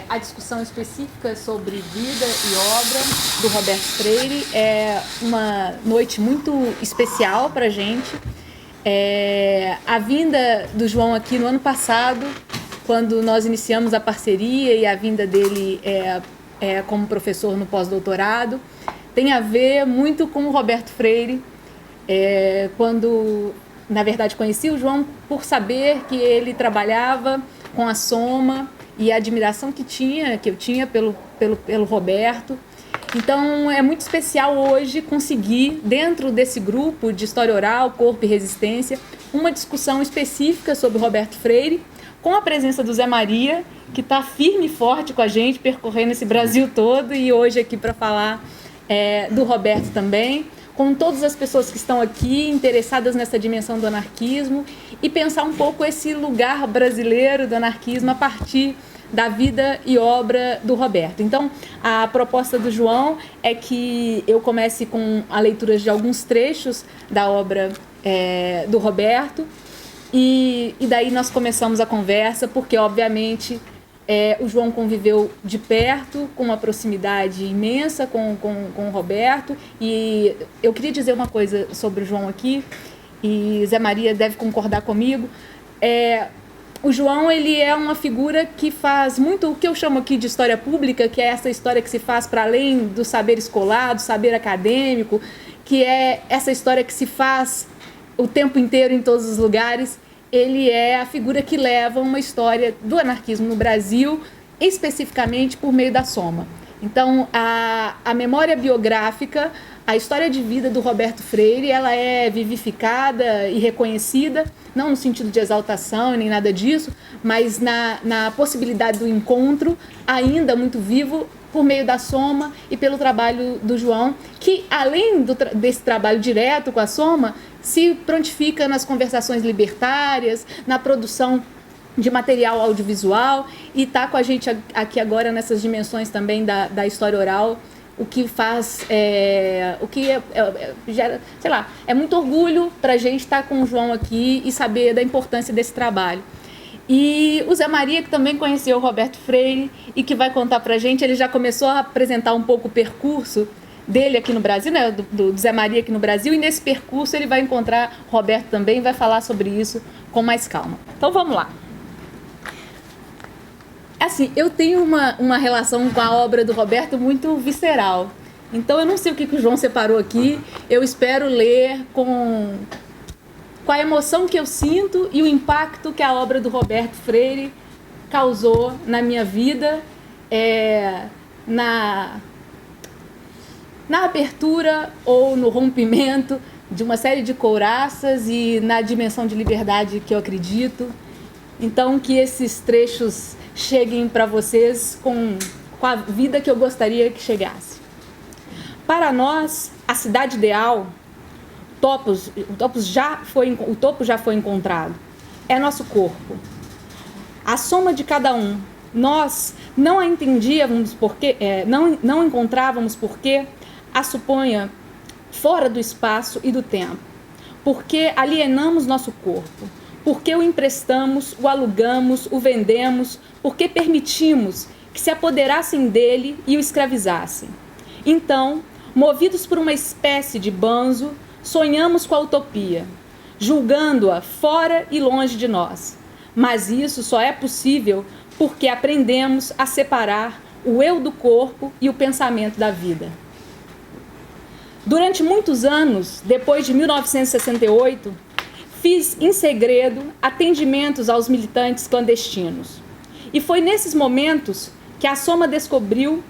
A discussão específica sobre vida e obra do Roberto Freire é uma noite muito especial para a gente. A vinda do João aqui no ano passado, quando nós iniciamos a parceria, e a vinda dele como professor no pós-doutorado, tem a ver muito com o Roberto Freire. Quando, na verdade, conheci o João por saber que ele trabalhava com a Soma, e a admiração que eu tinha pelo Roberto. Então, é muito especial hoje conseguir, dentro desse grupo de História Oral, Corpo e Resistência, uma discussão específica sobre o Roberto Freire, com a presença do Zé Maria, que está firme e forte com a gente, percorrendo esse Brasil todo, e hoje aqui para falar do Roberto também, com todas as pessoas que estão aqui interessadas nessa dimensão do anarquismo, e pensar um pouco esse lugar brasileiro do anarquismo a partir da vida e obra do Roberto. Então, a proposta do João é que eu comece com a leitura de alguns trechos da obra do Roberto, e daí nós começamos a conversa, porque, obviamente, o João conviveu de perto, com uma proximidade imensa com o Roberto, e eu queria dizer uma coisa sobre o João aqui, e Zé Maria deve concordar comigo. O João, ele é uma figura que faz muito o que eu chamo aqui de história pública, que é essa história que se faz para além do saber escolar, do saber acadêmico, que é essa história que se faz o tempo inteiro em todos os lugares. Ele é a figura que leva uma história do anarquismo no Brasil, especificamente por meio da Soma. Então, a memória biográfica, a história de vida do Roberto Freire, ela é vivificada e reconhecida, não no sentido de exaltação nem nada disso, mas na possibilidade do encontro, ainda muito vivo, por meio da Soma e pelo trabalho do João, que, além desse trabalho direto com a Soma, se prontifica nas conversações libertárias, na produção de material audiovisual, e está com a gente aqui agora nessas dimensões também da história oral, o que faz, o que gera, sei lá, é muito orgulho para a gente estar com o João aqui e saber da importância desse trabalho. E o Zé Maria, que também conheceu o Roberto Freire e que vai contar para a gente, ele já começou a apresentar um pouco o percurso dele aqui no Brasil, né, do Zé Maria aqui no Brasil, e nesse percurso ele vai encontrar o Roberto também e vai falar sobre isso com mais calma. Então vamos lá. Assim, eu tenho uma relação com a obra do Roberto muito visceral. Então eu não sei o que o João separou aqui, eu espero ler com a emoção que eu sinto e o impacto que a obra do Roberto Freire causou na minha vida, na abertura ou no rompimento de uma série de couraças e na dimensão de liberdade que eu acredito. Então, que esses trechos cheguem para vocês com a vida que eu gostaria que chegasse. Para nós, a cidade ideal, o topo já foi encontrado. É nosso corpo. A soma de cada um. Nós não a entendíamos porque, não encontrávamos porque a suponha fora do espaço e do tempo. Porque alienamos nosso corpo. Porque o emprestamos, o alugamos, o vendemos, porque permitimos que se apoderassem dele e o escravizassem. Então, movidos por uma espécie de banzo, sonhamos com a utopia, julgando-a fora e longe de nós. Mas isso só é possível porque aprendemos a separar o eu do corpo e o pensamento da vida. Durante muitos anos, depois de 1968, fiz em segredo atendimentos aos militantes clandestinos. E foi nesses momentos que a Soma descobriu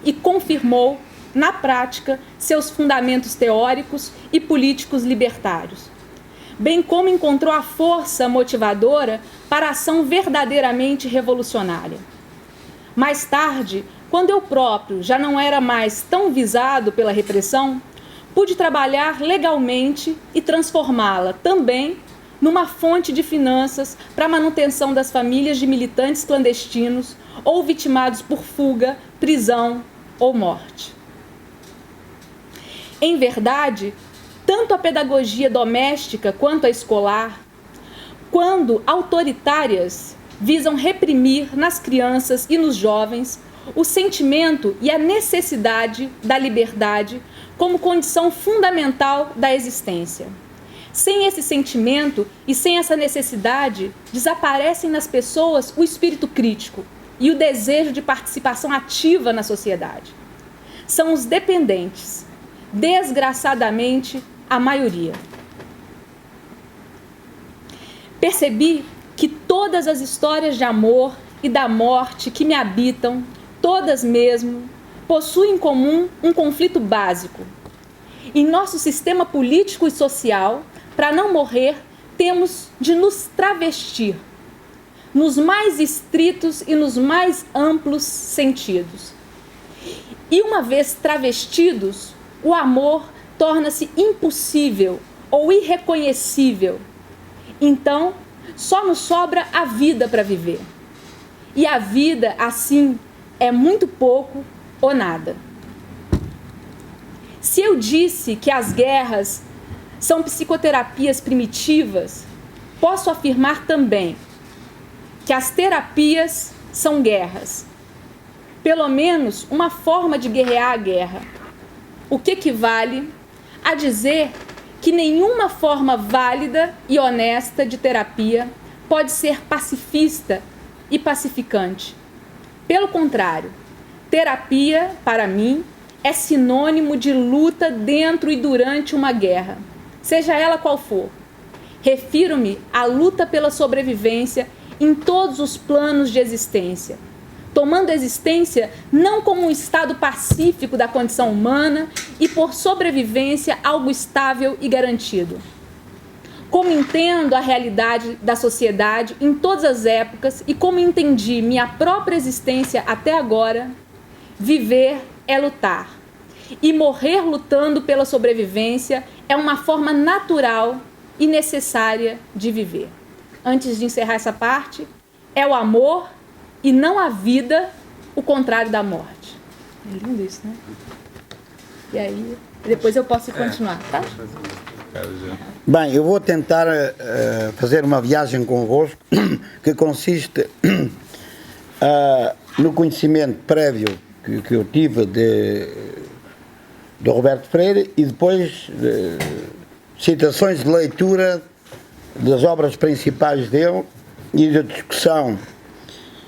e confirmou, na prática, seus fundamentos teóricos e políticos libertários, bem como encontrou a força motivadora para a ação verdadeiramente revolucionária. Mais tarde, quando eu próprio já não era mais tão visado pela repressão, pude trabalhar legalmente e transformá-la também numa fonte de finanças para a manutenção das famílias de militantes clandestinos ou vitimados por fuga, prisão ou morte. Em verdade, tanto a pedagogia doméstica quanto a escolar, quando autoritárias, visam reprimir nas crianças e nos jovens o sentimento e a necessidade da liberdade como condição fundamental da existência. Sem esse sentimento e sem essa necessidade, desaparecem nas pessoas o espírito crítico e o desejo de participação ativa na sociedade. São os dependentes, desgraçadamente, a maioria. Percebi que todas as histórias de amor e da morte que me habitam, todas mesmo, possuem em comum um conflito básico. Em nosso sistema político e social, para não morrer, temos de nos travestir, nos mais estritos e nos mais amplos sentidos. E uma vez travestidos, o amor torna-se impossível ou irreconhecível. Então, só nos sobra a vida para viver. E a vida, assim, é muito pouco ou nada. Se eu disse que as guerras são psicoterapias primitivas, posso afirmar também que as terapias são guerras. Pelo menos uma forma de guerrear a guerra. O que equivale a dizer que nenhuma forma válida e honesta de terapia pode ser pacifista e pacificante. Pelo contrário, terapia, para mim, é sinônimo de luta dentro e durante uma guerra, seja ela qual for. Refiro-me à luta pela sobrevivência em todos os planos de existência, tomando a existência não como um estado pacífico da condição humana e por sobrevivência algo estável e garantido. Como entendo a realidade da sociedade em todas as épocas e como entendi minha própria existência até agora, viver é lutar. E morrer lutando pela sobrevivência é uma forma natural e necessária de viver. Antes de encerrar essa parte, é o amor e não a vida, o contrário da morte. É lindo isso, né? E aí, depois eu posso continuar, tá? Bem, eu vou tentar fazer uma viagem convosco que consiste no conhecimento prévio que eu tive do Roberto Freire e depois citações de leitura das obras principais dele e da discussão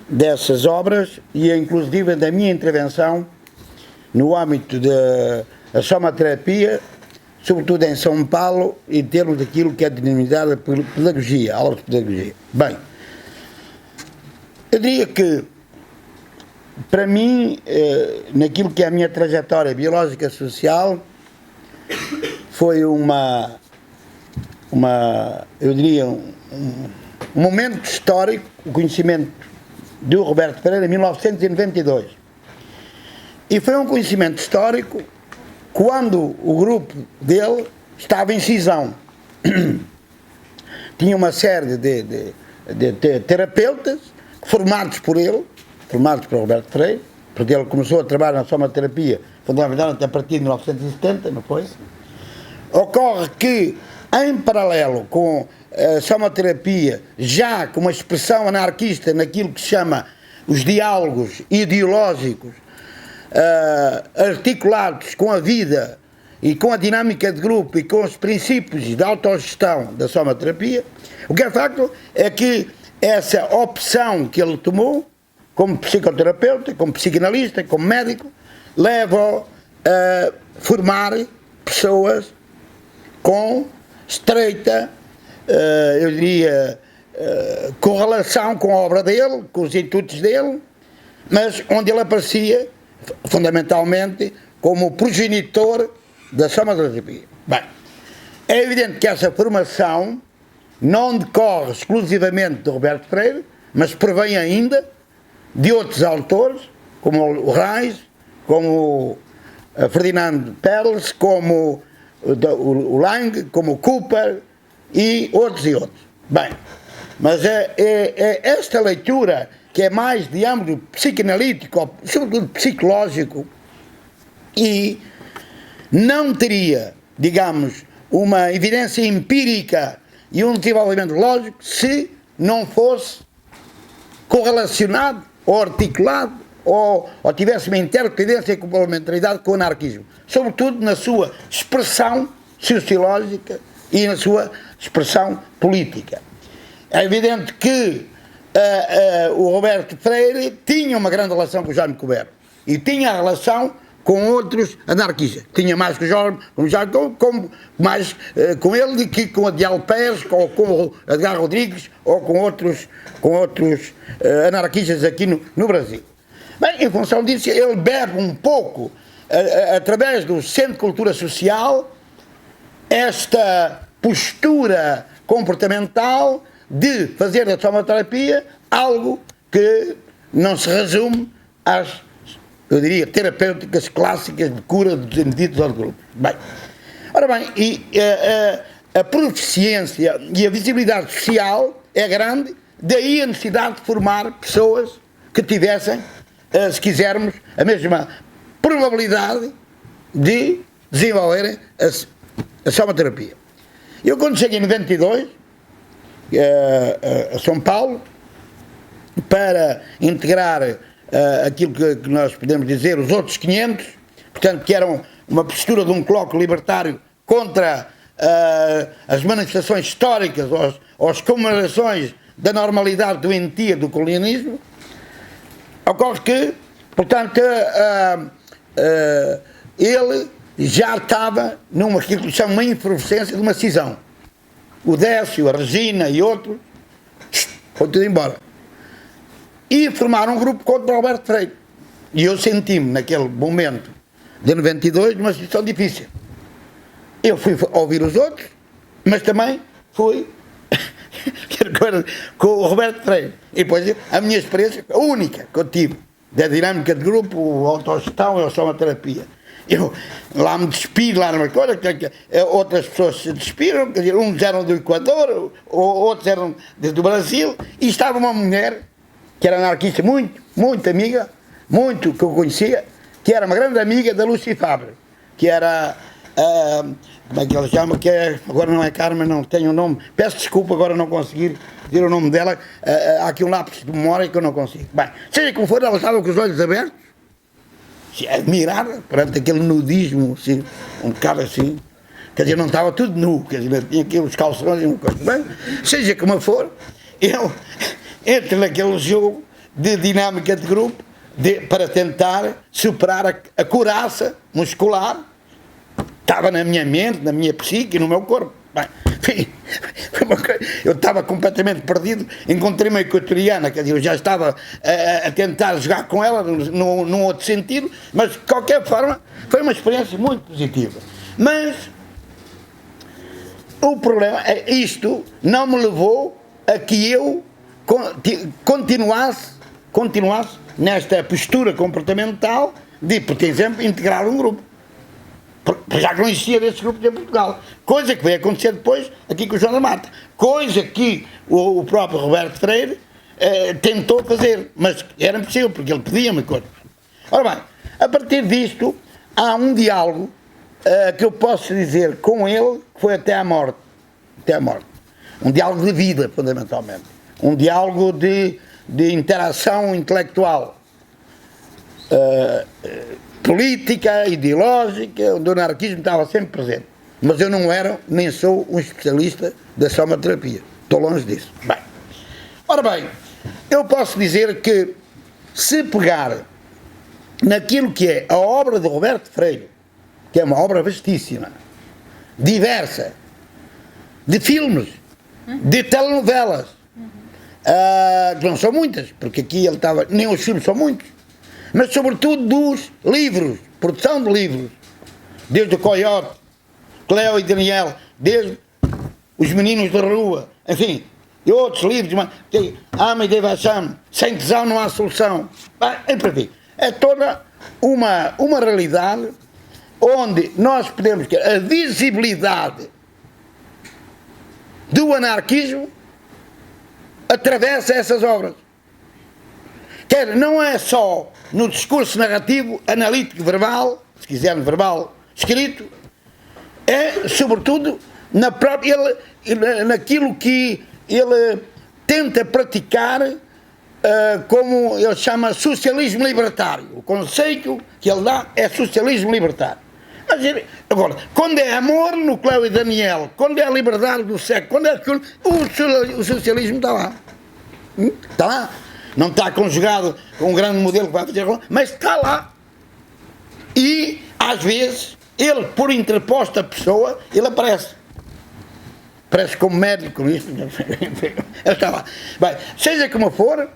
dessas obras e inclusive da minha intervenção no âmbito da somaterapia, sobretudo em São Paulo, em termos daquilo que é denominada pedagogia, aulas de pedagogia. Bem, eu diria que, para mim, naquilo que é a minha trajetória biológica social, foi eu diria, um momento histórico, o conhecimento do Roberto Freire em 1992. E foi um conhecimento histórico quando o grupo dele estava em cisão. Tinha uma série de terapeutas formados por ele, formados por Roberto Freire, porque ele começou a trabalhar na somaterapia fundamentalmente a partir de 1970, não foi? Ocorre que, em paralelo com a somaterapia, já com uma expressão anarquista naquilo que se chama os diálogos ideológicos articulados com a vida e com a dinâmica de grupo e com os princípios de autogestão da somaterapia, o que é facto é que essa opção que ele tomou, como psicoterapeuta, como psicanalista, como médico, leva a formar pessoas com estreita, eu diria, correlação com a obra dele, com os intuitos dele, mas onde ele aparecia fundamentalmente como progenitor da somaterapia. Bem, é evidente que essa formação não decorre exclusivamente de Roberto Freire, mas provém ainda de outros autores, como o Reis, como o Ferdinand Perles, como o Lang, como o Cooper e outros. Bem, mas é esta leitura que é mais de âmbito psicanalítico, sobretudo psicológico, e não teria, digamos, uma evidência empírica e um desenvolvimento lógico se não fosse correlacionado ou articulado ou tivesse uma interdependência e complementaridade com o anarquismo, sobretudo na sua expressão sociológica e na sua expressão política. É evidente que o Roberto Freire tinha uma grande relação com o Jaime Couberto e tinha a relação com outros anarquistas. Tinha mais com o Jorge, mais com ele do que com a Dial Pérez, ou com o Edgar Rodrigues, ou com outros anarquistas aqui no Brasil. Bem, em função disso, ele bebe um pouco, através do Centro de Cultura Social, esta postura comportamental de fazer da somaterapia algo que não se resume às, eu diria, terapêuticas clássicas de cura dos indivíduos ou de grupos. Bem, ora bem, e a proficiência e a visibilidade social é grande, daí a necessidade de formar pessoas que tivessem, se quisermos, a mesma probabilidade de desenvolverem a somaterapia. Eu, quando cheguei em 92 a São Paulo, para integrar aquilo que nós podemos dizer, os outros 500, portanto, que eram uma postura de um colóquio libertário contra as manifestações históricas ou as comemorações da normalidade doentia do colonialismo, ocorre que, portanto, ele já estava numa que se chama uma efervescência de uma cisão. O Décio, a Regina e outros, foi tudo embora. E formaram um grupo contra o Roberto Freire. E eu senti-me, naquele momento de 92, numa situação difícil. Eu fui ouvir os outros, mas também fui com o Roberto Freire. E depois a minha experiência única que eu tive da dinâmica de grupo, a autogestão e a somaterapia. Eu lá me despido, lá numa coisa, outras pessoas se despiram, quer dizer, uns eram do Equador, outros eram do Brasil, e estava uma mulher que era anarquista muito amiga, muito que eu conhecia, que era uma grande amiga da Lúcia Fabre, que era, como é que ela chama, que é, agora não é Carmen, não tenho o nome, peço desculpa agora não conseguir dizer o nome dela, há aqui um lápis de memória que eu não consigo. Bem, seja como for, ela estava com os olhos abertos, admirada perante aquele nudismo, assim, um bocado assim, quer dizer, não estava tudo nu, quer dizer, tinha aqui os calções e uma coisa. Bem, seja como for, eu entro naquele jogo de dinâmica de grupo para tentar superar a couraça muscular que estava na minha mente, na minha psique e no meu corpo. Bem, enfim, eu estava completamente perdido, encontrei uma equatoriana, quer dizer, eu já estava a tentar jogar com ela num outro sentido, mas de qualquer forma foi uma experiência muito positiva. Mas o problema é isto não me levou a que eu continuasse nesta postura comportamental de, por exemplo, integrar um grupo. Já que não existia desses grupos em Portugal. Coisa que veio acontecer depois aqui com o João da Mata. Coisa que o próprio Roberto Freire tentou fazer, mas era impossível, porque ele pedia-me coisas. Ora bem, a partir disto, há um diálogo que eu posso dizer com ele, que foi até à morte. Até à morte. Um diálogo de vida, fundamentalmente. Um diálogo de interação intelectual. Política, ideológica, onde o anarquismo estava sempre presente. Mas eu não era, nem sou um especialista da somaterapia. Estou longe disso. Bem, ora bem, eu posso dizer que, se pegar naquilo que é a obra de Roberto Freire, que é uma obra vastíssima, diversa, de filmes, de telenovelas, que não são muitas, porque aqui ele estava, nem os filmes são muitos, mas sobretudo dos livros, produção de livros, desde o Coyote, Cleo e Daniel, desde Os Meninos da Rua, enfim, e outros livros, Ama e Devação, Sem Tesão Não Há Solução, enfim, é toda uma realidade onde nós podemos ter a visibilidade do anarquismo atravessa essas obras. Quer não é só no discurso narrativo, analítico, verbal, se quisermos verbal, escrito, é sobretudo naquilo que ele tenta praticar, como ele chama socialismo libertário. O conceito que ele dá é socialismo libertário. Mas, agora, quando é amor no Cléo e Daniel, quando é a liberdade do sexo, quando é aquilo, o socialismo está lá. Está lá. Não está conjugado com um grande modelo que vai fazer, mas está lá. E, às vezes, ele, por interposta pessoa, ele aparece. Parece como médico, isto. Ele está lá. Bem, seja como for,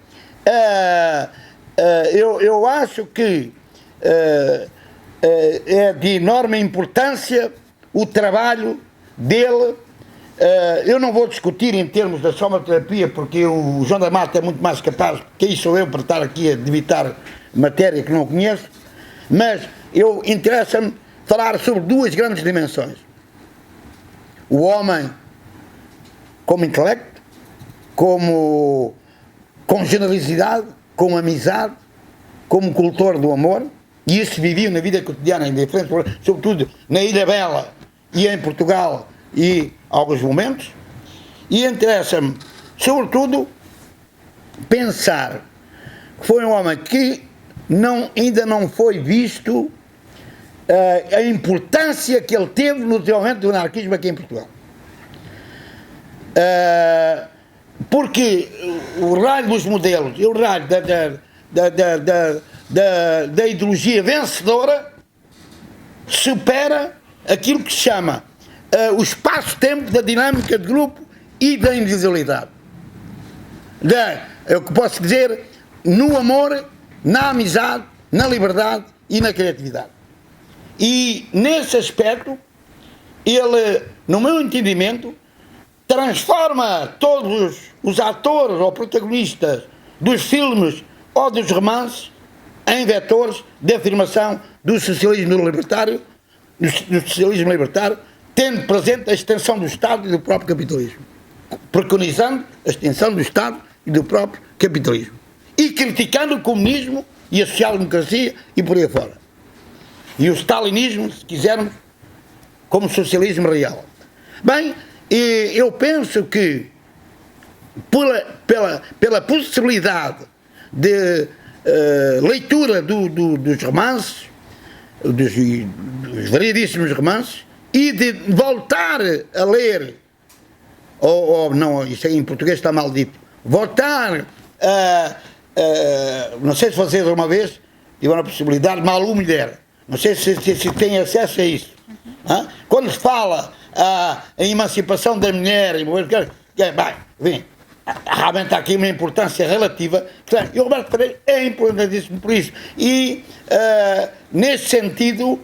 eu acho que é de enorme importância o trabalho dele. Eu não vou discutir em termos da somaterapia, porque o João da Mata é muito mais capaz, que aí sou eu para estar aqui a debitar matéria que não conheço, mas interessa-me falar sobre duas grandes dimensões. O homem como intelecto, com generosidade, com amizade, como cultor do amor, e isso vivia na vida cotidiana, em diferentes, sobretudo na Ilha Bela e em Portugal e alguns momentos, e interessa-me, sobretudo, pensar que foi um homem que ainda não foi visto a importância que ele teve no desenvolvimento do anarquismo aqui em Portugal. Porque o raio dos modelos e o raio da ideologia vencedora supera aquilo que se chama o espaço-tempo da dinâmica de grupo e da individualidade. Eu posso dizer, no amor, na amizade, na liberdade e na criatividade. E, nesse aspecto, ele, no meu entendimento, transforma todos os atores ou protagonistas dos filmes ou dos romances em vetores de afirmação do socialismo libertário, tendo presente a extensão do Estado e do próprio capitalismo, preconizando a extensão do Estado e do próprio capitalismo, e criticando o comunismo e a social-democracia e por aí fora. E o stalinismo, se quisermos, como socialismo real. Bem, eu penso que pela possibilidade de leitura dos romances, dos variedíssimos romances, e de voltar a ler, ou não, isso aí em português está mal dito, voltar não sei se vocês uma vez tiveram a possibilidade, Malu Mulher, não sei se têm acesso a isso. Quando se fala a emancipação da mulher, vem, realmente há aqui uma importância relativa, e o Roberto Pereira é importantíssimo por isso, e nesse sentido,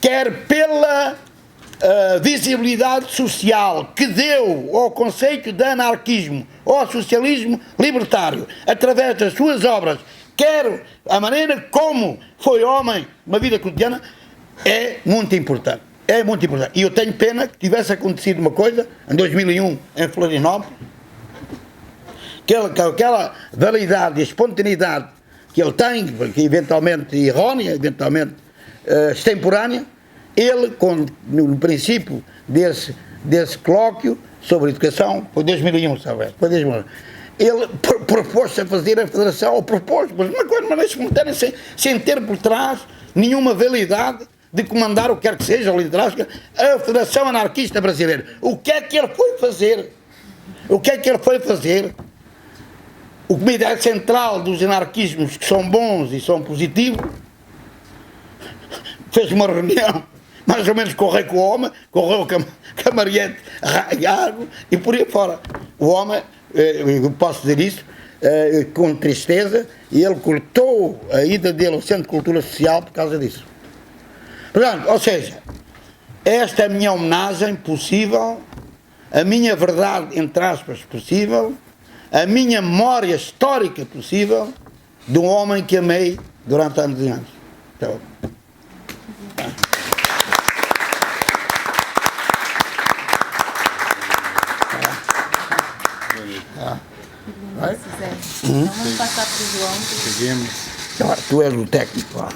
quer pela visibilidade social que deu ao conceito de anarquismo ou ao socialismo libertário, através das suas obras, quer a maneira como foi homem na vida cotidiana, é muito importante. É muito importante. E eu tenho pena que tivesse acontecido uma coisa, em 2001, em Florianópolis, aquela validade e espontaneidade que ele tem, que eventualmente errónea, eventualmente extemporânea, ele, no princípio desse colóquio sobre educação, foi 2001, sabe? Foi 2001. Ele propôs-se a fazer a federação, ou propôs, mas uma coisa, mas espontânea, sem ter por trás nenhuma validade de comandar o que quer que seja, ou liderar a Federação Anarquista Brasileira. O que é que ele foi fazer? O que é que ele foi fazer? O Comitê Central dos Anarquismos, que são bons e são positivos, fez uma reunião, mais ou menos correu com o homem, correu com a Mariette Gago e por aí fora. O homem, eu posso dizer isso, com tristeza, e ele cortou a ida dele ao Centro de Cultura Social por causa disso. Portanto, ou seja, esta é a minha homenagem possível, a minha verdade, entre aspas, possível, a minha memória histórica possível de um homem que amei durante anos e anos. Então, Então vamos passar para o João. Seguimos. Tu és o técnico lá.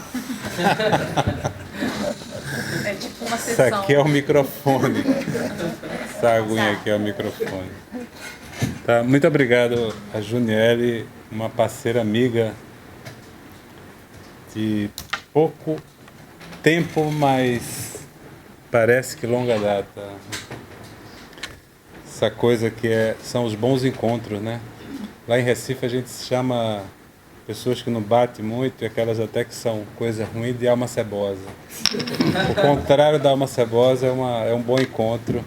É tipo Isso aqui é o microfone. Essa aguinha aqui é o microfone. Tá, muito obrigado a Juniele, uma parceira amiga de pouco tempo, mas parece que longa data. Essa coisa que são os bons encontros, né? Lá em Recife a gente chama pessoas que não batem muito e aquelas até que são coisa ruim de alma cebosa. O contrário da alma cebosa é um bom encontro.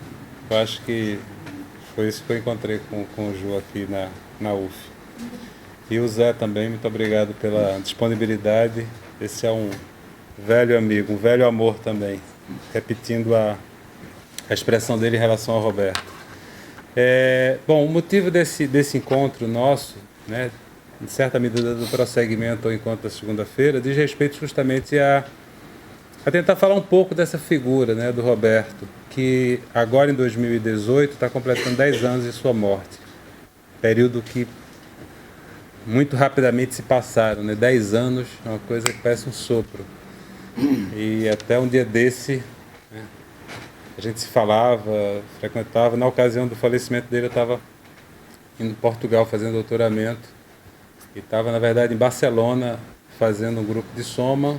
Eu acho que foi isso que eu encontrei com o Ju aqui na UF. E o Zé também, muito obrigado pela disponibilidade. Esse é um velho amigo, um velho amor também, repetindo a expressão dele em relação ao Roberto. Bom, o motivo desse encontro nosso, né, em certa medida do prosseguimento ao encontro da segunda-feira, diz respeito justamente a tentar falar um pouco dessa figura, né, do Roberto, que agora em 2018 está completando 10 anos de sua morte. Período que muito rapidamente se passaram, né? 10 anos é uma coisa que parece um sopro. E até um dia desse, né, a gente se falava, frequentava. Na ocasião do falecimento dele, eu estava em Portugal fazendo doutoramento e estava, na verdade, em Barcelona fazendo um grupo de soma,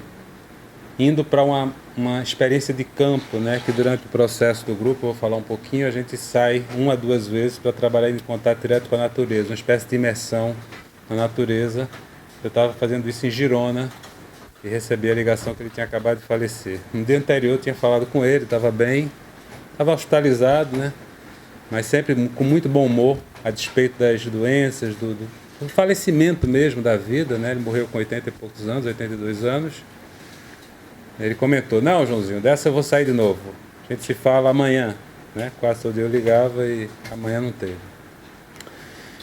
indo para uma experiência de campo, né, que durante o processo do grupo, eu vou falar um pouquinho, a gente sai 1 a 2 vezes para trabalhar em contato direto com a natureza, uma espécie de imersão na natureza. Eu estava fazendo isso em Girona e recebi a ligação que ele tinha acabado de falecer. No dia anterior eu tinha falado com ele, estava bem, estava hospitalizado, né, mas sempre com muito bom humor, a despeito das doenças, do falecimento mesmo da vida, né? Ele morreu com 80 e poucos anos, 82 anos. Ele comentou: não, Joãozinho, dessa eu vou sair de novo. A gente se fala amanhã, né? Quase todo dia eu ligava e amanhã não teve.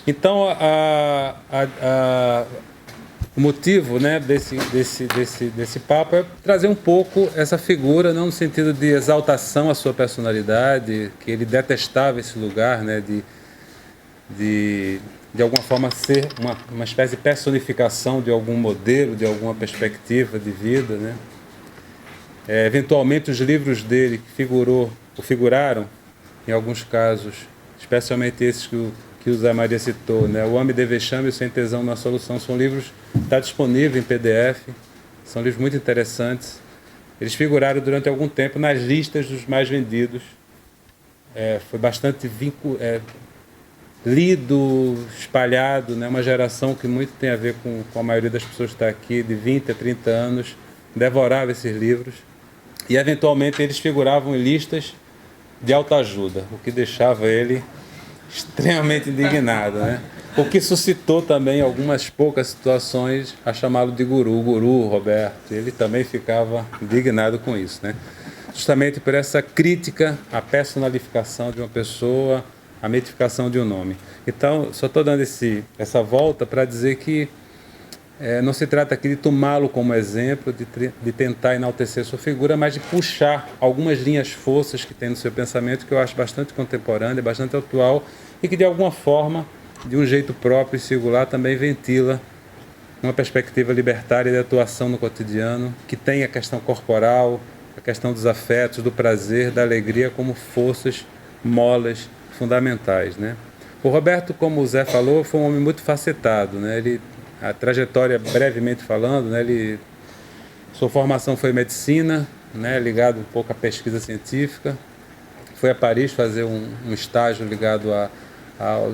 Então, o motivo, né, desse papo é trazer um pouco essa figura, não no sentido de exaltação à sua personalidade, que ele detestava esse lugar, né, de alguma forma ser uma espécie de personificação de algum modelo, de alguma perspectiva de vida, né? Eventualmente os livros dele figuraram, em alguns casos, especialmente esses que o Zé Maria citou, né? O Ame de Vexame e o Sem Tesão na Solução, são livros que estão disponíveis em PDF, são livros muito interessantes. Eles figuraram durante algum tempo nas listas dos mais vendidos. Foi bastante lido, espalhado, né? Uma geração que muito tem a ver com a maioria das pessoas que está aqui, de 20 a 30 anos, devorava esses livros. E, eventualmente, eles figuravam em listas de autoajuda, o que deixava ele extremamente indignado, né? O que suscitou também algumas poucas situações a chamá-lo de guru, o guru Roberto. Ele também ficava indignado com isso, né? Justamente por essa crítica à personalificação de uma pessoa, à mitificação de um nome. Então, só estou dando essa volta para dizer que não se trata aqui de tomá-lo como exemplo, de tentar enaltecer sua figura, mas de puxar algumas linhas forças que tem no seu pensamento, que eu acho bastante contemporâneo, bastante atual, e que de alguma forma, de um jeito próprio e singular, também ventila uma perspectiva libertária de atuação no cotidiano, que tem a questão corporal, a questão dos afetos, do prazer, da alegria como forças, molas fundamentais, né? O Roberto, como o Zé falou, foi um homem muito facetado, né? A trajetória, brevemente falando, né, sua formação foi medicina, né, ligado um pouco à pesquisa científica. Foi a Paris fazer um estágio ligado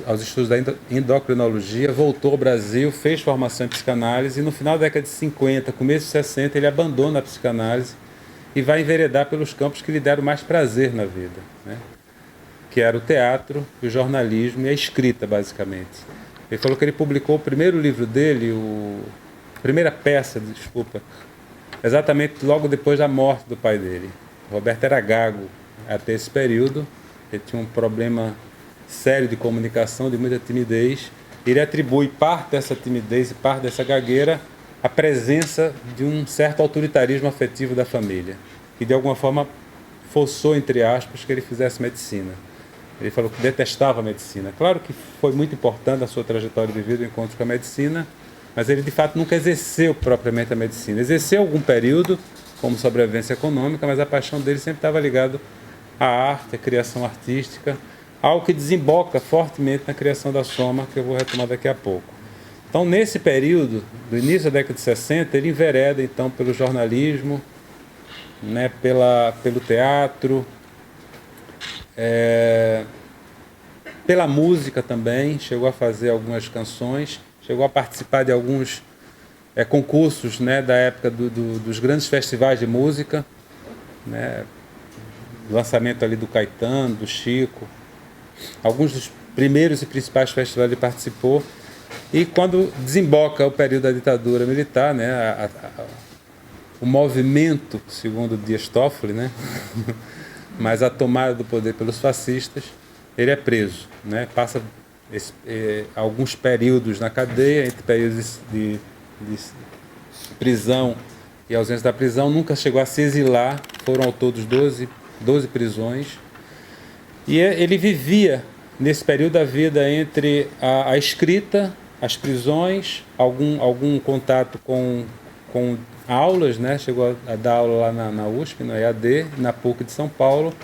aos estudos da endocrinologia, voltou ao Brasil, fez formação em psicanálise e no final da década de 50, começo de 60, ele abandona a psicanálise e vai enveredar pelos campos que lhe deram mais prazer na vida, né, que era o teatro, o jornalismo e a escrita, basicamente. Ele falou que ele publicou o primeiro livro dele, primeira peça, exatamente logo depois da morte do pai dele. O Roberto era gago até esse período, ele tinha um problema sério de comunicação, de muita timidez. Ele atribui parte dessa timidez e parte dessa gagueira à presença de um certo autoritarismo afetivo da família, que de alguma forma forçou, entre aspas, que ele fizesse medicina. Ele falou que detestava a medicina. Claro que foi muito importante a sua trajetória de vida, o encontro com a medicina, mas ele de fato nunca exerceu propriamente a medicina. Exerceu algum período como sobrevivência econômica, mas a paixão dele sempre estava ligada à arte, à criação artística, algo que desemboca fortemente na criação da Soma, que eu vou retomar daqui a pouco. Então, nesse período, do início da década de 60, ele envereda, então, pelo jornalismo, né, pelo teatro, pela música também, chegou a fazer algumas canções, chegou a participar de alguns concursos, né, da época dos grandes festivais de música, né, lançamento ali do Caetano, do Chico, alguns dos primeiros e principais festivais ele participou. E quando desemboca o período da ditadura militar, né, o movimento, segundo Dias Toffoli, né, mas a tomada do poder pelos fascistas, ele é preso, né, passa alguns períodos na cadeia, entre períodos de prisão e ausência da prisão, nunca chegou a se exilar, foram ao todo 12 prisões, e ele vivia nesse período da vida entre a escrita, as prisões, algum contato com aulas, né? Chegou a dar aula lá na USP, no EAD, na PUC de São Paulo,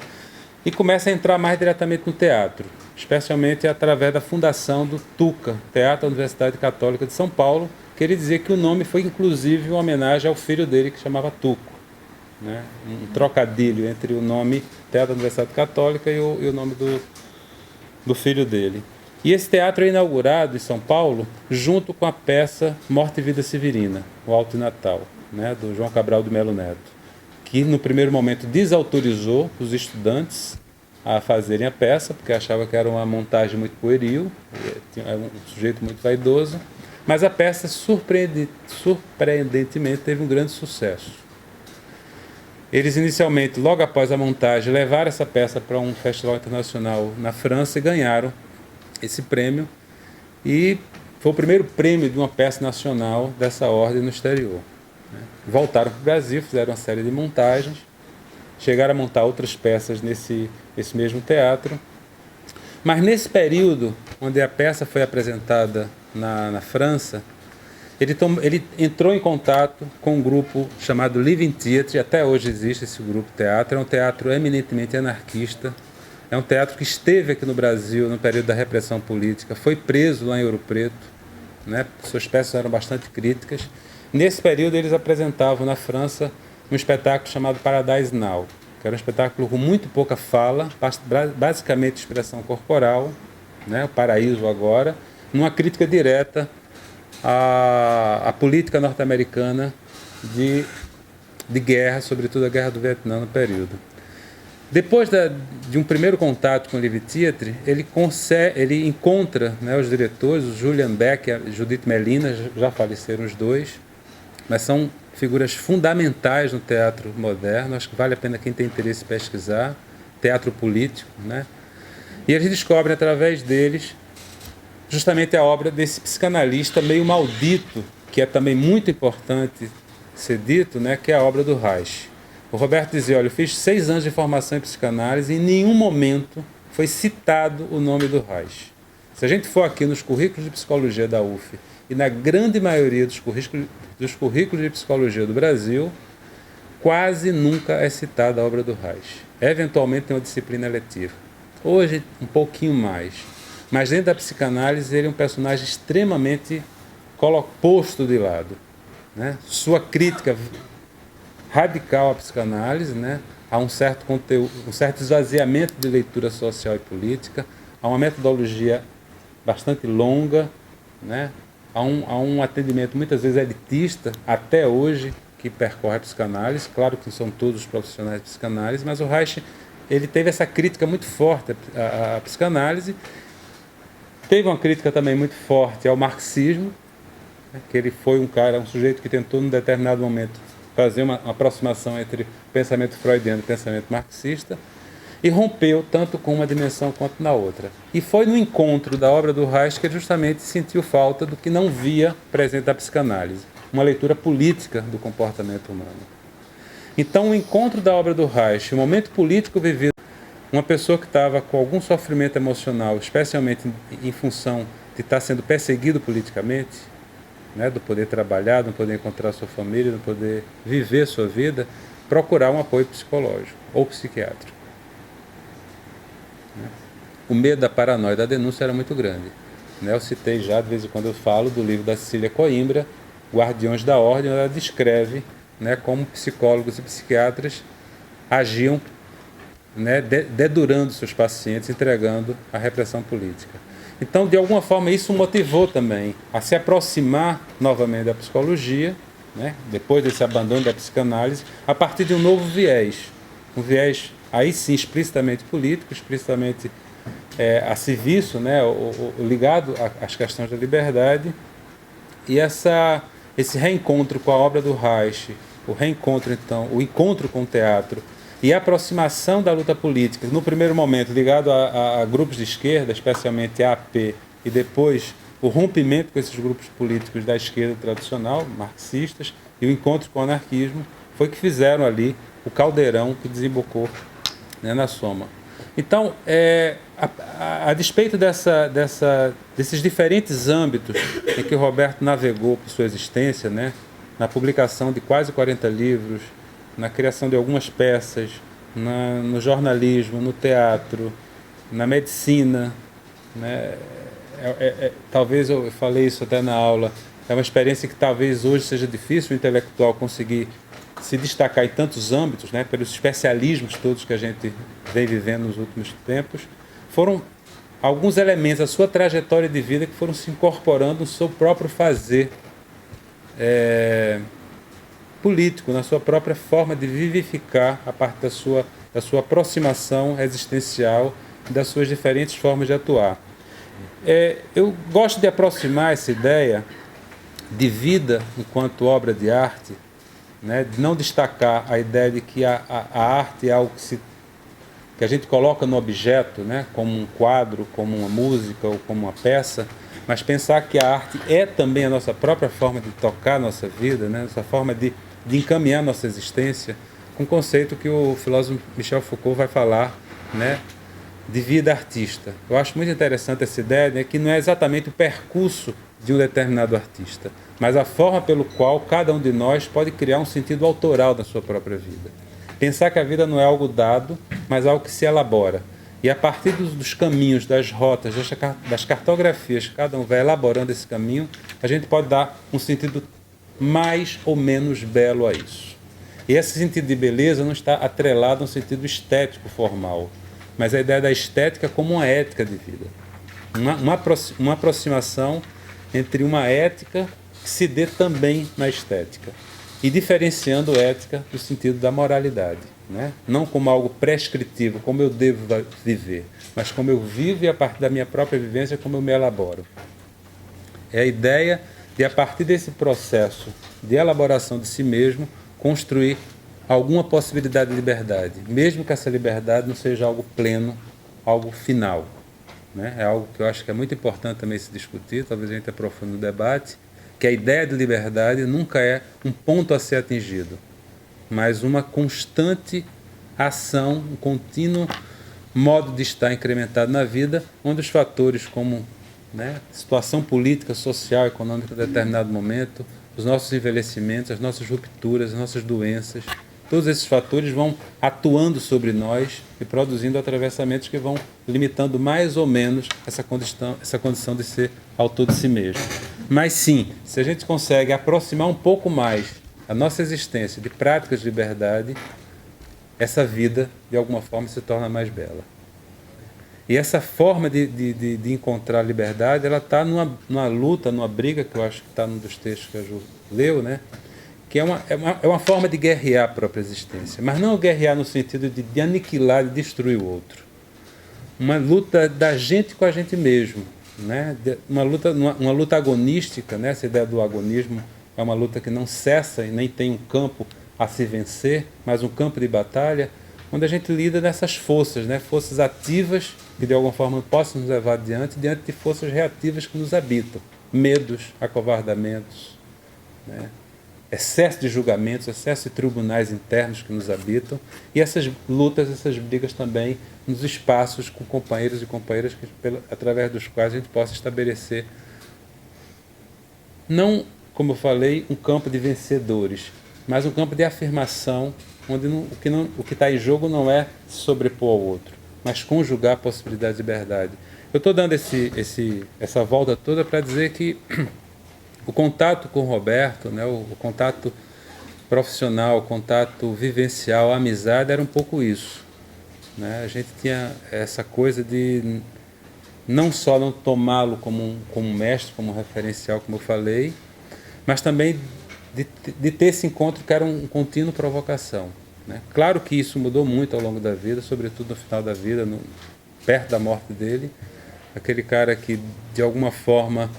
e começa a entrar mais diretamente no teatro, especialmente através da fundação do TUCA, Teatro da Universidade Católica de São Paulo, que ele dizia que o nome foi inclusive uma homenagem ao filho dele, que chamava Tuco, né? Um trocadilho entre o nome Teatro da Universidade Católica e o nome do filho dele. E esse teatro é inaugurado em São Paulo junto com a peça Morte e Vida Severina, o Alto e Natal, né, do João Cabral de Melo Neto, que no primeiro momento desautorizou os estudantes a fazerem a peça, porque achava que era uma montagem muito pueril, era um sujeito muito vaidoso, mas a peça surpreendentemente teve um grande sucesso. Eles inicialmente, logo após a montagem, levaram essa peça para um festival internacional na França e ganharam esse prêmio, e foi o primeiro prêmio de uma peça nacional dessa ordem no exterior. Voltaram para o Brasil, fizeram uma série de montagens, chegaram a montar outras peças nesse mesmo teatro, mas nesse período, onde a peça foi apresentada na França, ele entrou em contato com um grupo chamado Living Theatre, até hoje existe esse grupo teatro, é um teatro eminentemente anarquista, é um teatro que esteve aqui no Brasil no período da repressão política, foi preso lá em Ouro Preto, né? Suas peças eram bastante críticas. Nesse período eles apresentavam na França um espetáculo chamado Paradise Now, que era um espetáculo com muito pouca fala, basicamente expressão corporal, né? O paraíso agora, numa crítica direta à política norte-americana de guerra, sobretudo a guerra do Vietnã no período. Depois de um primeiro contato com o Living Theatre, ele encontra, né, os diretores, o Julian Beck e a Judith Melina, já faleceram os dois, mas são figuras fundamentais no teatro moderno, acho que vale a pena quem tem interesse pesquisar, teatro político, né? E eles descobrem através deles justamente a obra desse psicanalista meio maldito, que é também muito importante ser dito, né, que é a obra do Reich. O Roberto dizia, olha, eu fiz 6 anos de formação em psicanálise e em nenhum momento foi citado o nome do Reich. Se a gente for aqui nos currículos de psicologia da UF e na grande maioria dos currículos de psicologia do Brasil, quase nunca é citada a obra do Reich. Eventualmente tem uma disciplina eletiva. Hoje, um pouquinho mais. Mas dentro da psicanálise, ele é um personagem extremamente posto de lado, né? Sua crítica radical à psicanálise, né? Há um certo conteúdo, um certo esvaziamento de leitura social e política, há uma metodologia bastante longa, né? Há um atendimento muitas vezes elitista, até hoje, que percorre a psicanálise. Claro que não são todos os profissionais de psicanálise, mas o Reich, ele teve essa crítica muito forte à psicanálise. Teve uma crítica também muito forte ao marxismo, né? Que ele foi um sujeito que tentou, num determinado momento, fazer uma aproximação entre pensamento freudiano e pensamento marxista, e rompeu tanto com uma dimensão quanto na outra. E foi no encontro da obra do Reich que ele justamente sentiu falta do que não via presente na psicanálise, uma leitura política do comportamento humano. Então, o encontro da obra do Reich, o momento político vivido, uma pessoa que estava com algum sofrimento emocional, especialmente em função de estar sendo perseguido politicamente, né, do poder trabalhar, do poder encontrar sua família, do poder viver sua vida, procurar um apoio psicológico ou psiquiátrico. O medo da paranoia da denúncia era muito grande. Eu citei já, de vez em quando eu falo, do livro da Cecília Coimbra, Guardiões da Ordem, onde ela descreve, né, como psicólogos e psiquiatras agiam, né, dedurando seus pacientes, entregando à repressão política. Então, de alguma forma, isso motivou também a se aproximar novamente da psicologia, né, depois desse abandono da psicanálise, a partir de um novo viés. Um viés, aí sim, explicitamente político, explicitamente a serviço, né, ligado às questões da liberdade. E esse reencontro com a obra do Reich, o encontro com o teatro e a aproximação da luta política, no primeiro momento ligado a grupos de esquerda, especialmente a AP, e depois o rompimento com esses grupos políticos da esquerda tradicional, marxistas, e o encontro com o anarquismo, foi que fizeram ali o caldeirão que desembocou, né, na Soma. Então, a despeito desses diferentes âmbitos em que o Roberto navegou por sua existência, né, na publicação de quase 40 livros, na criação de algumas peças, no jornalismo, no teatro, na medicina, né, talvez eu falei isso até na aula, é uma experiência que talvez hoje seja difícil o intelectual conseguir se destacar em tantos âmbitos, né, pelos especialismos todos que a gente vem vivendo nos últimos tempos. Foram alguns elementos da sua trajetória de vida que foram se incorporando no seu próprio fazer político, na sua própria forma de vivificar a parte da sua aproximação existencial e das suas diferentes formas de atuar. Eu gosto de aproximar essa ideia de vida enquanto obra de arte, né, de não destacar a ideia de que a arte é algo que a gente coloca no objeto, né, como um quadro, como uma música ou como uma peça, mas pensar que a arte é também a nossa própria forma de tocar a nossa vida, né, nossa forma de encaminhar a nossa existência, com o conceito que o filósofo Michel Foucault vai falar, né, de vida artista. Eu acho muito interessante essa ideia, né, que não é exatamente o percurso de um determinado artista, mas a forma pelo qual cada um de nós pode criar um sentido autoral da sua própria vida. Pensar que a vida não é algo dado, mas algo que se elabora. E a partir dos caminhos, das rotas, das cartografias que cada um vai elaborando esse caminho, a gente pode dar um sentido mais ou menos belo a isso. E esse sentido de beleza não está atrelado a um sentido estético formal, mas a ideia da estética como uma ética de vida. Uma aproximação entre uma ética que se dê também na estética. E diferenciando ética no sentido da moralidade, né? Não como algo prescritivo, como eu devo viver, mas como eu vivo e a partir da minha própria vivência, como eu me elaboro. É a ideia de, a partir desse processo de elaboração de si mesmo, construir alguma possibilidade de liberdade, mesmo que essa liberdade não seja algo pleno, algo final, né? É algo que eu acho que é muito importante também se discutir, talvez a gente aprofunde no debate, que a ideia de liberdade nunca é um ponto a ser atingido, mas uma constante ação, um contínuo modo de estar incrementado na vida, onde os fatores como, né, situação política, social, econômica em determinado momento, os nossos envelhecimentos, as nossas rupturas, as nossas doenças, todos esses fatores vão atuando sobre nós e produzindo atravessamentos que vão limitando mais ou menos essa condição de ser autor de si mesmo. Mas sim, se a gente consegue aproximar um pouco mais a nossa existência de práticas de liberdade, essa vida, de alguma forma, se torna mais bela. E essa forma de encontrar a liberdade, ela está numa luta, numa briga, que eu acho que está num dos textos que a Ju leu, né? Que é uma forma de guerrear a própria existência, mas não guerrear no sentido de aniquilar, de destruir o outro. Uma luta da gente com a gente mesmo, né? Uma luta agonística, né? Essa ideia do agonismo é uma luta que não cessa e nem tem um campo a se vencer, mas um campo de batalha, onde a gente lida nessas forças, né? Forças ativas que de alguma forma possam nos levar adiante, diante de forças reativas que nos habitam, medos, acovardamentos, né? Excesso de julgamentos, excesso de tribunais internos que nos habitam, e essas lutas, essas brigas também nos espaços com companheiros e companheiras através dos quais a gente possa estabelecer não como eu falei, um campo de vencedores, mas um campo de afirmação, onde o que está em jogo não é se sobrepor ao outro, mas conjugar possibilidades de liberdade. Eu estou dando essa volta toda para dizer que o contato com o Roberto, né, o contato profissional, o contato vivencial, a amizade, era um pouco isso. Né? A gente tinha essa coisa de não só não tomá-lo como mestre, como referencial, como eu falei, mas também de ter esse encontro que era um contínuo provocação. Né? Claro que isso mudou muito ao longo da vida, sobretudo no final da vida, perto da morte dele. Aquele cara que, de alguma forma,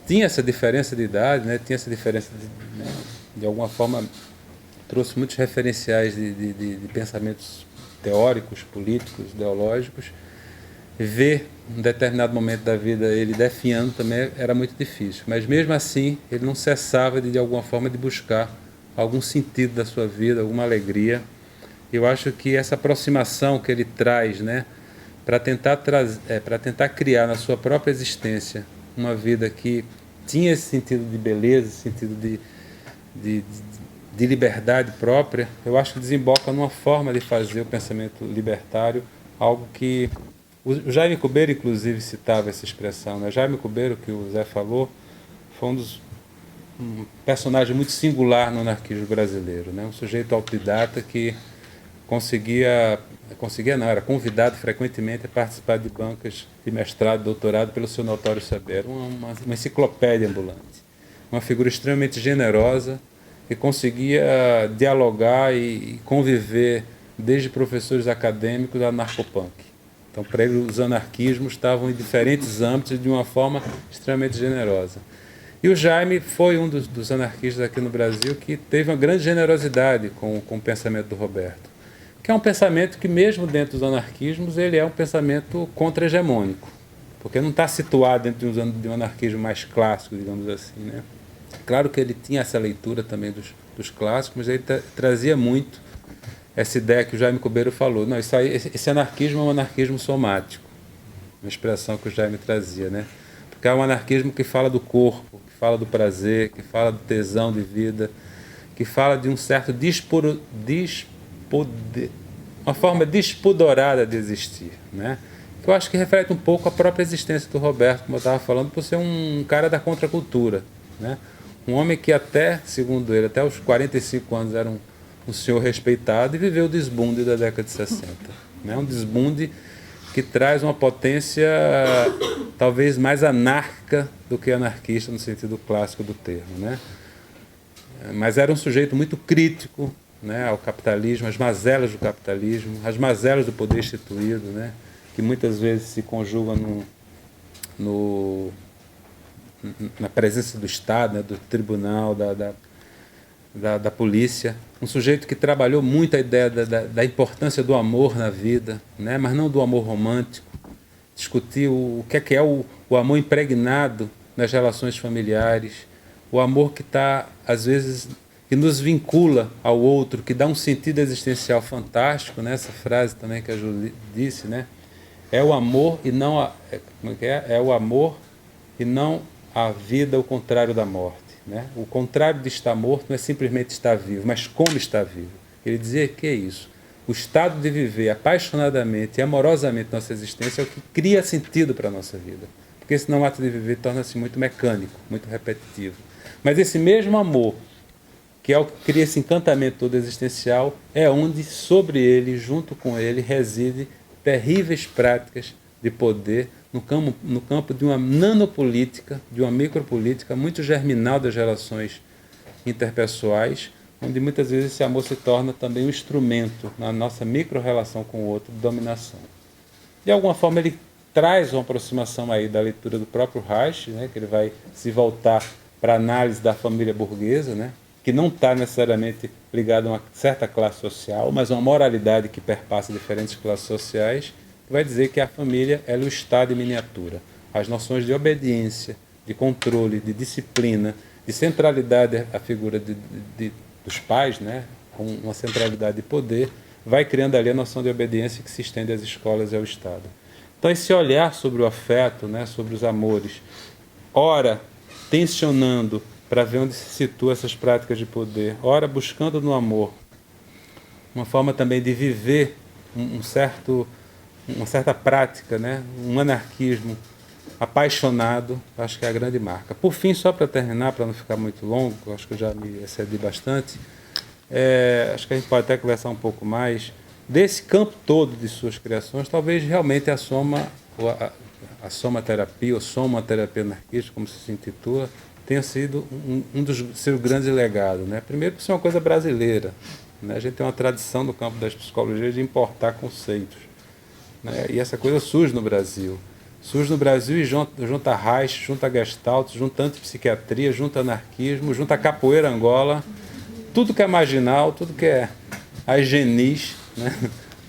tinha essa diferença de idade, né? Tinha essa diferença, de alguma forma, trouxe muitos referenciais de pensamentos teóricos, políticos, ideológicos. Ver, em um determinado momento da vida, ele definhando também era muito difícil. Mas, mesmo assim, ele não cessava, de alguma forma, de buscar algum sentido da sua vida, alguma alegria. Eu acho que essa aproximação que ele traz, né, para tentar criar na sua própria existência uma vida que tinha esse sentido de beleza, esse sentido de liberdade própria, eu acho que desemboca numa forma de fazer o pensamento libertário, algo que o Jaime Cubeiro, inclusive, citava essa expressão. Né? Jaime Cubeiro, que o Zé falou, foi um personagem muito singular no anarquismo brasileiro, né? Um sujeito autodidata que era convidado frequentemente a participar de bancas de mestrado, doutorado pelo seu notório saber. Uma enciclopédia ambulante. Uma figura extremamente generosa que conseguia dialogar e conviver desde professores acadêmicos a narcopunk. Então, para ele, os anarquismos estavam em diferentes âmbitos de uma forma extremamente generosa. E o Jaime foi um dos anarquistas aqui no Brasil que teve uma grande generosidade com o pensamento do Roberto, que é um pensamento que, mesmo dentro dos anarquismos, ele é um pensamento contra-hegemônico, porque não está situado dentro de um anarquismo mais clássico, digamos assim, né? Claro que ele tinha essa leitura também dos clássicos, mas ele trazia muito essa ideia que o Jaime Cubeiro falou. Não, esse anarquismo é um anarquismo somático, uma expressão que o Jaime trazia, né? Porque é um anarquismo que fala do corpo, que fala do prazer, que fala do tesão de vida, que fala de um certo uma forma despudorada de existir, né? Que eu acho que reflete um pouco a própria existência do Roberto, como eu estava falando, por ser um cara da contracultura, né? Um homem que até, segundo ele, até os 45 anos era um senhor respeitado e viveu o desbunde da década de 60, né? Um desbunde que traz uma potência talvez mais anárquica do que anarquista no sentido clássico do termo, né? Mas era um sujeito muito crítico, né, ao capitalismo, às mazelas do capitalismo, às mazelas do poder instituído, né, que muitas vezes se conjugam na presença do Estado, né, do tribunal, da polícia. Um sujeito que trabalhou muito a ideia da importância do amor na vida, né, mas não do amor romântico. Discutiu o que é o amor impregnado nas relações familiares, o amor que está, às vezes, que nos vincula ao outro, que dá um sentido existencial fantástico, né? Essa frase também que a Júlia disse, né? É o amor e não é o amor e não a vida, o contrário da morte, né? O contrário de estar morto não é simplesmente estar vivo, mas como estar vivo. Ele dizia que é isso. O estado de viver apaixonadamente e amorosamente nossa existência é o que cria sentido para a nossa vida. Porque senão o ato de viver torna-se muito mecânico, muito repetitivo. Mas esse mesmo amor, que é o que cria esse encantamento todo existencial, é onde, sobre ele, junto com ele, reside terríveis práticas de poder no campo de uma nanopolítica, de uma micropolítica muito germinal das relações interpessoais, onde muitas vezes esse amor se torna também um instrumento na nossa micro-relação com o outro de dominação. De alguma forma, ele traz uma aproximação aí da leitura do próprio Reich, né, que ele vai se voltar para a análise da família burguesa, né, que não está necessariamente ligado a uma certa classe social, mas a uma moralidade que perpassa diferentes classes sociais, que vai dizer que a família é o Estado em miniatura. As noções de obediência, de controle, de disciplina, de centralidade à figura dos pais, né, com uma centralidade de poder, vai criando ali a noção de obediência que se estende às escolas e ao Estado. Então, esse olhar sobre o afeto, né, sobre os amores, ora tensionando para ver onde se situa essas práticas de poder, ora buscando no amor, uma forma também de viver uma certa prática, né? Um anarquismo apaixonado, acho que é a grande marca. Por fim, só para terminar, para não ficar muito longo, acho que eu já me excedi bastante, acho que a gente pode até conversar um pouco mais desse campo todo de suas criações. Talvez realmente a somaterapia, ou somaterapia anarquista, como se intitula, tenha sido um dos seus grandes legados, né? Primeiro, por ser uma coisa brasileira, né? A gente tem uma tradição no campo das psicologias de importar conceitos, né? E essa coisa surge no Brasil. Surge no Brasil e junta Reich, junta Gestalt, junta antipsiquiatria, junta anarquismo, junta capoeira Angola, tudo que é marginal, tudo que é agenis, né?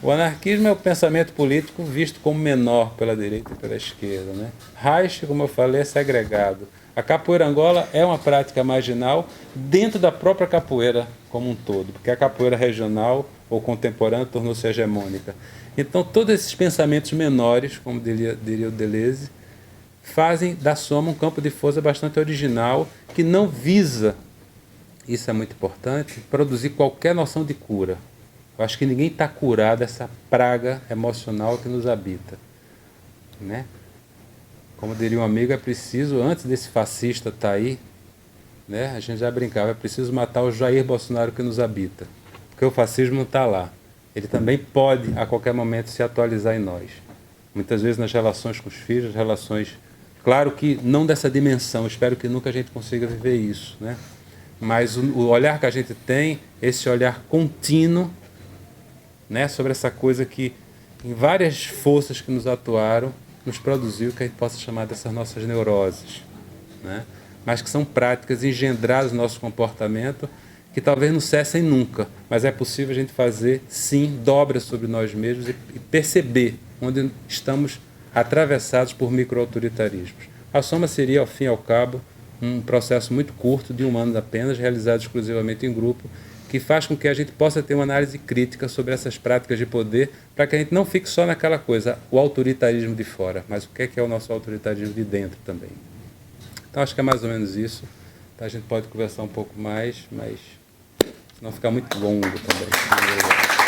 O anarquismo é o pensamento político visto como menor pela direita e pela esquerda, né? Reich, como eu falei, é segregado. A capoeira Angola é uma prática marginal dentro da própria capoeira como um todo, porque a capoeira regional ou contemporânea tornou-se hegemônica. Então, todos esses pensamentos menores, como diria o Deleuze, fazem da soma um campo de força bastante original, que não visa, isso é muito importante, produzir qualquer noção de cura. Eu acho que ninguém está curado dessa praga emocional que nos habita, né? Como diria um amigo, é preciso, antes desse fascista estar aí, né, a gente já brincava, é preciso matar o Jair Bolsonaro que nos habita, porque o fascismo não está lá. Ele também pode, a qualquer momento, se atualizar em nós. Muitas vezes nas relações com os filhos, relações... Claro que não dessa dimensão, espero que nunca a gente consiga viver isso, né? Mas o olhar que a gente tem, esse olhar contínuo, né, sobre essa coisa que, em várias forças que nos atuaram, nos produziu que a gente possa chamar dessas nossas neuroses, né? Mas que são práticas engendradas no nosso comportamento, que talvez não cessem nunca, mas é possível a gente fazer, sim, dobra sobre nós mesmos e perceber onde estamos atravessados por microautoritarismos. A soma seria, ao fim e ao cabo, um processo muito curto, de 1 ano apenas, realizado exclusivamente em grupo, que faz com que a gente possa ter uma análise crítica sobre essas práticas de poder, para que a gente não fique só naquela coisa, o autoritarismo de fora, mas o que é o nosso autoritarismo de dentro também. Então, acho que é mais ou menos isso. A gente pode conversar um pouco mais, mas não ficar muito longo também.